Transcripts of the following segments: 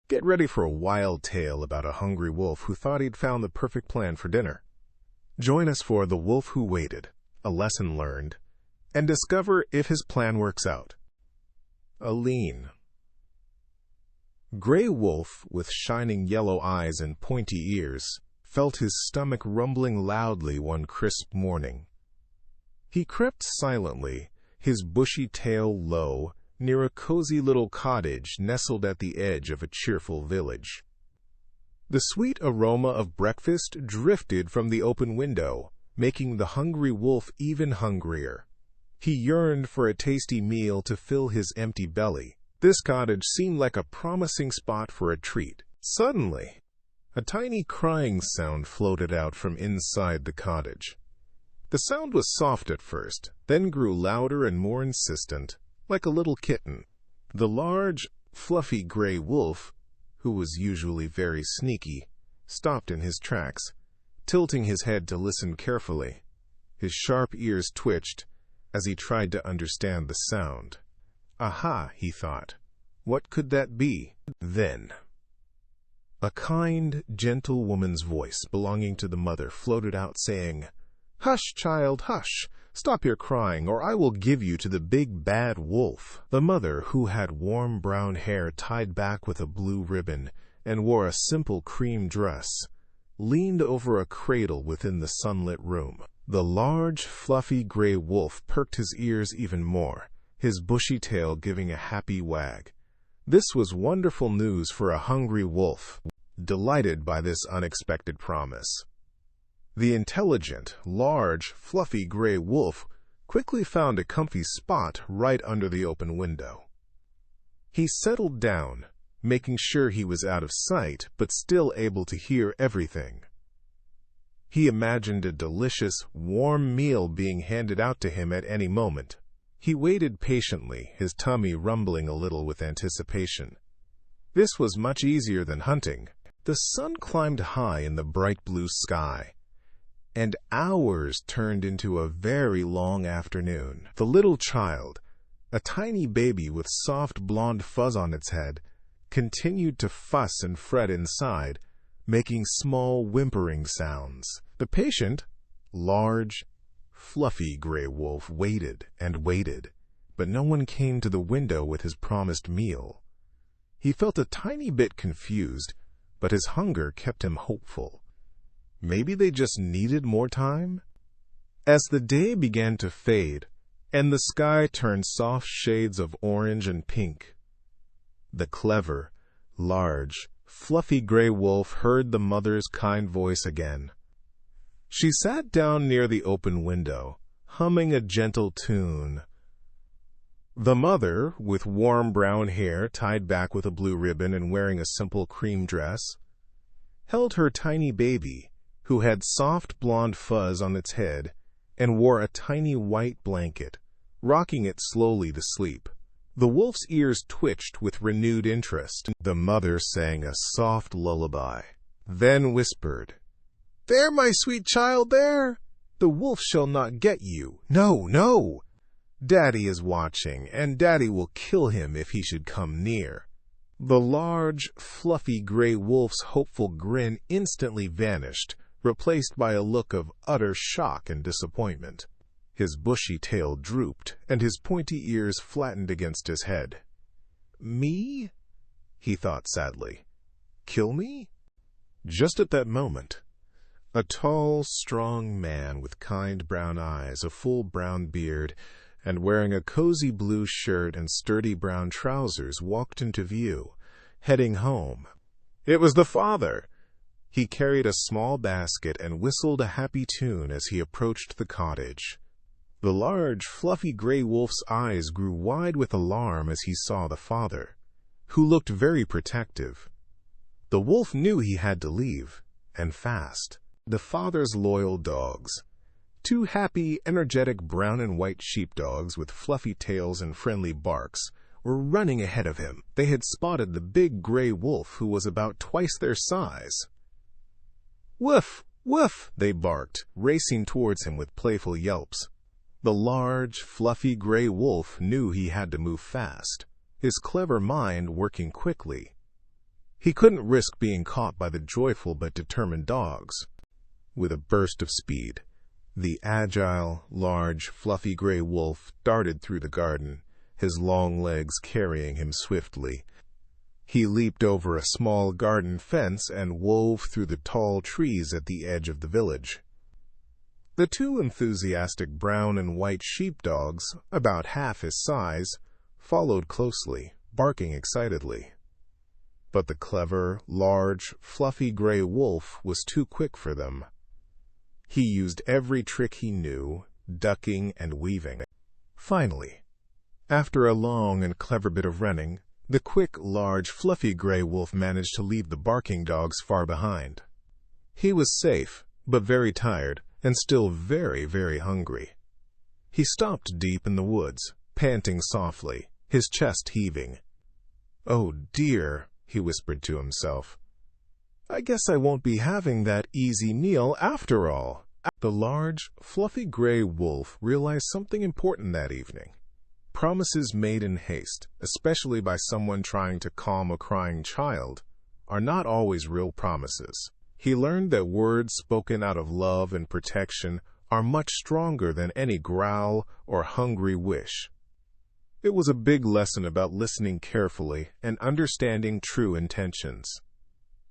Get ready for a wild tale about a hungry wolf who thought he'd found the perfect plan for dinner. Join us for The Wolf Who Waited, a lesson learned, and discover if his plan works out. A lean, gray wolf with shining yellow eyes and pointy ears felt his stomach rumbling loudly one crisp morning. He crept silently, his bushy tail low, near a cozy little cottage nestled at the edge of a cheerful village. The sweet aroma of breakfast drifted from the open window, making the hungry wolf even hungrier. He yearned for a tasty meal to fill his empty belly. This cottage seemed like a promising spot for a treat. Suddenly, a tiny crying sound floated out from inside the cottage. The sound was soft at first, then grew louder and more insistent, like a little kitten. The large, fluffy gray wolf, who was usually very sneaky, stopped in his tracks, tilting his head to listen carefully. His sharp ears twitched as he tried to understand the sound. Aha, he thought. What could that be? Then, a kind, gentle woman's voice belonging to the mother floated out saying, "Hush, child, hush! Stop your crying, or I will give you to the big bad wolf." The mother, who had warm brown hair tied back with a blue ribbon and wore a simple cream dress, leaned over a cradle within the sunlit room. The large, fluffy gray wolf perked his ears even more, his bushy tail giving a happy wag. This was wonderful news for a hungry wolf, delighted by this unexpected promise. The intelligent, large, fluffy gray wolf quickly found a comfy spot right under the open window. He settled down, making sure he was out of sight but still able to hear everything. He imagined a delicious, warm meal being handed out to him at any moment. He waited patiently, his tummy rumbling a little with anticipation. This was much easier than hunting. The sun climbed high in the bright blue sky, and hours turned into a very long afternoon. The little child, a tiny baby with soft blonde fuzz on its head, continued to fuss and fret inside, making small whimpering sounds. The patient, large, fluffy gray wolf waited and waited, but no one came to the window with his promised meal. He felt a tiny bit confused, but his hunger kept him hopeful. Maybe they just needed more time? As the day began to fade, and the sky turned soft shades of orange and pink, the clever, large, fluffy gray wolf heard the mother's kind voice again. She sat down near the open window, humming a gentle tune. The mother, with warm brown hair tied back with a blue ribbon and wearing a simple cream dress, held her tiny baby, who had soft blonde fuzz on its head and wore a tiny white blanket, rocking it slowly to sleep. The wolf's ears twitched with renewed interest. The mother sang a soft lullaby, then whispered, "There, my sweet child, there! The wolf shall not get you. No, no! Daddy is watching, and Daddy will kill him if he should come near." The large, fluffy gray wolf's hopeful grin instantly vanished, replaced by a look of utter shock and disappointment. His bushy tail drooped, and his pointy ears flattened against his head. "Me?" he thought sadly. "Kill me?" Just at that moment, a tall, strong man with kind brown eyes, a full brown beard, and wearing a cozy blue shirt and sturdy brown trousers walked into view, heading home. It was the father. He carried a small basket and whistled a happy tune as he approached the cottage. The large, fluffy gray wolf's eyes grew wide with alarm as he saw the father, who looked very protective. The wolf knew he had to leave, and fast. The father's loyal dogs, two happy, energetic brown and white sheepdogs with fluffy tails and friendly barks, were running ahead of him. They had spotted the big gray wolf, who was about twice their size. "Woof! Woof!" they barked, racing towards him with playful yelps. The large, fluffy gray wolf knew he had to move fast, his clever mind working quickly. He couldn't risk being caught by the joyful but determined dogs. With a burst of speed, the agile, large, fluffy gray wolf darted through the garden, his long legs carrying him swiftly. He leaped over a small garden fence and wove through the tall trees at the edge of the village. The two enthusiastic brown and white sheepdogs, about half his size, followed closely, barking excitedly. But the clever, large, fluffy gray wolf was too quick for them. He used every trick he knew, ducking and weaving. Finally, after a long and clever bit of running, the quick, large, fluffy gray wolf managed to leave the barking dogs far behind. He was safe, but very tired, and still very, very hungry. He stopped deep in the woods, panting softly, his chest heaving. "Oh dear," he whispered to himself. "I guess I won't be having that easy meal after all." The large, fluffy gray wolf realized something important that evening. Promises made in haste, especially by someone trying to calm a crying child, are not always real promises. He learned that words spoken out of love and protection are much stronger than any growl or hungry wish. It was a big lesson about listening carefully and understanding true intentions.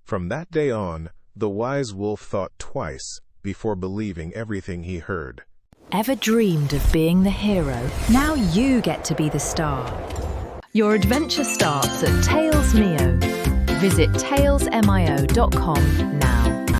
From that day on, the wise wolf thought twice before believing everything he heard. Ever dreamed of being the hero? Now you get to be the star. Your adventure starts at TalesMio. Visit talesmio.com now.